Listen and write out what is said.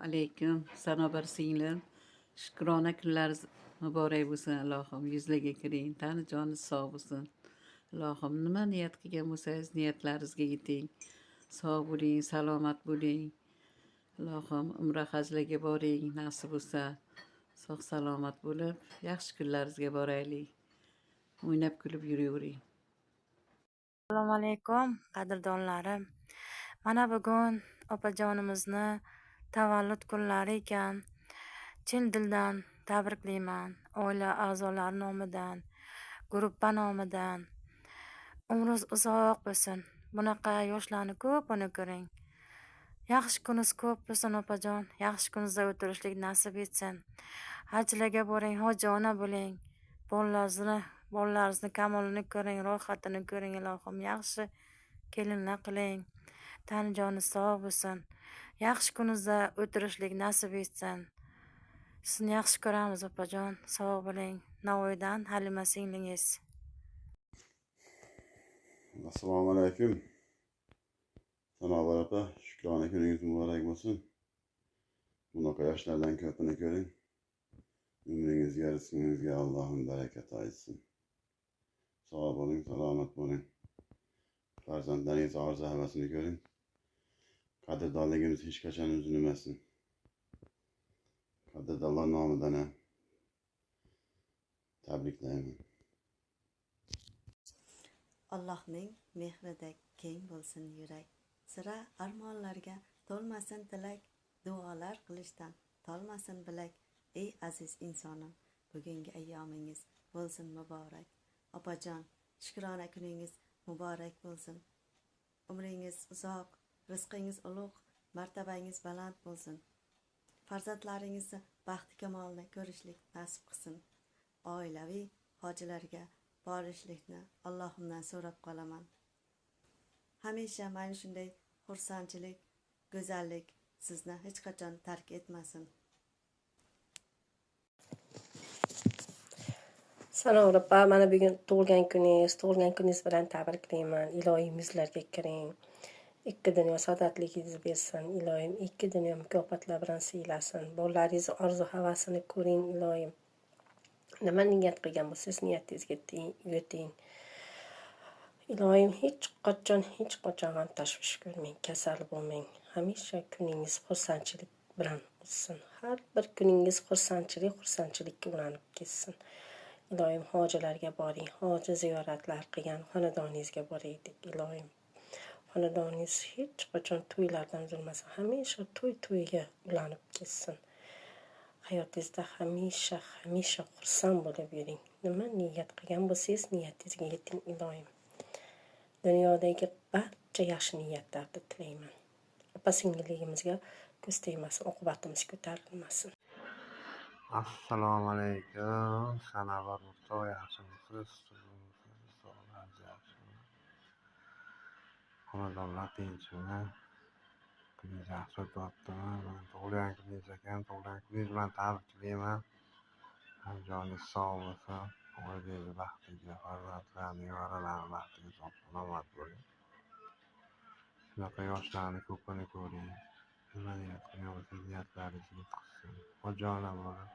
alaykum. Sanobar singlim. Shukrona kunlaringiz muborak bo'lsin, Allohim. Yuzlarga kiring. Tani joningiz sog' bo'lsin. Allohim, nima niyat qilgan bo'lsangiz, niyatlaringizga yeting. Sog' bo'ling, salomat bo'ling. Allohim, umra hajlarga boring, nasib bo'lsa. Sog' salomat bo'lib, yaxshi kunlaringizga boraylik. O'ynab kulib yuravering. Assalomu alaykum qadrdonlarim. Mana bugun opajonimizni tavallud kunlari ekan. Chin dildan tabriklayman. Oila a'zolari nomidan, gruppa nomidan. Umringiz uzoq bo'lsin. Bunaqa yoshlarni ko'pini ko'ring. Yaxshi kuningiz ko'p bo'lsin opajon. Yaxshi kuningizda o'tirishlik nasib etsin. Hajlarga boring, hojona bo'ling. Bolalaringizni kamolini ko'ring, rohatini ko'ring, ilohim. Yaxshi kelinlar qiling. Tani joni sog' bo'lsin. Yaxshi kuningizda o'tirishlik nasib etsin. Sizni yaxshi ko'ramiz opajon. Sog' bo'ling. Navoiydan Halima singlingiz. Assalomu alaykum. Sanobar opa, shukrona kuningiz muborak bo'lsin. Bunaqa yoshlardan ko'pini ko'ring. Umringizga, rizqingizga Allohim barakat aytsin. Sog' bo'ling, salomat bo'ling. Farzandlaringiz orzu havasini ko'ring. Qadrdonligimiz hech qachon uzilmasin. Qadrdonlar nomidan ham tabriklayman. Allohning mehrida keng bo'lsin yurak. Sira armonlarga to'lmasin tilak, duolar qilishdan tolmasin bilak. Ey aziz insonim, bugungi ayyomingiz bo'lsin muborak. Opajon, shukrona kuningiz muborak bo'lsin. Umringiz uzoq, rizqingiz ulug', martabangiz baland bo'lsin. Farzandlaringizni baxti kamolni ko'rishlik nasib qilsin. Oilaviy hojilarga borishlikni Allohimdan so'rab qolaman. Hamisha mana shunday xursandchilik, go'zallik sizni hech qachon tark etmasin. Sanobar opa, mana bugun tug'ilgan kuningiz bilan tabriklayman. Iloyim yuzlarga kiring. Ikki dunyo saodatligingiz bersin. Iloyim ikki dunyo mukofotlar bilan siylasin. Bolalaringiz orzu havasini ko'ring, iloyim. Nima niyat qilgan bo'lsangiz, niyatingizga yeting. Iloyim hech qachon g'am tashvish ko'rmang, kasal bo'lmang. Hamisha kuningiz xursandchilik bilan o'tsin. Har bir kuningiz xursandchilikka ulanib ketsin. Iloyim hojilarga boring, hoji ziyoratlar qilgan xonadoningizga boraylik, iloyim. Xonadoningiz hech qachon to'ylardan uzilmasin. Hamisha to'yga ulanib ketsin. Hayotingizda hamisha xursand bo'lib yuring. Nima niyat qilgan bo'lsangiz, niyatingizga yeting, iloyim. Dunyodagi barcha yaxshi niyatlarni tilayman. Opa singilligimizga ko'z tegmasin, oqibatimiz ko'tarilmasin. Assalomu alaykum. Sanobar o'rta yaxshimisiz? Xonadonlar tinchmi? Kuningiz yaxshi o'tyaptimi? Tug'ilgan kuningiz ekan, tug'ilgan kuningiz bilan tabriklayman. Joningiz sog' bo'lsin. Oilangiz baxtiga, farzandlarni, nevaralarni baxtiga salomat bo'ling. Shunaqa yoshlarni ko'pini ko'ring. Nima niyat qilgan bo'lsangiz, niyatlaringiz yetqizsin. Hojona bo'lib,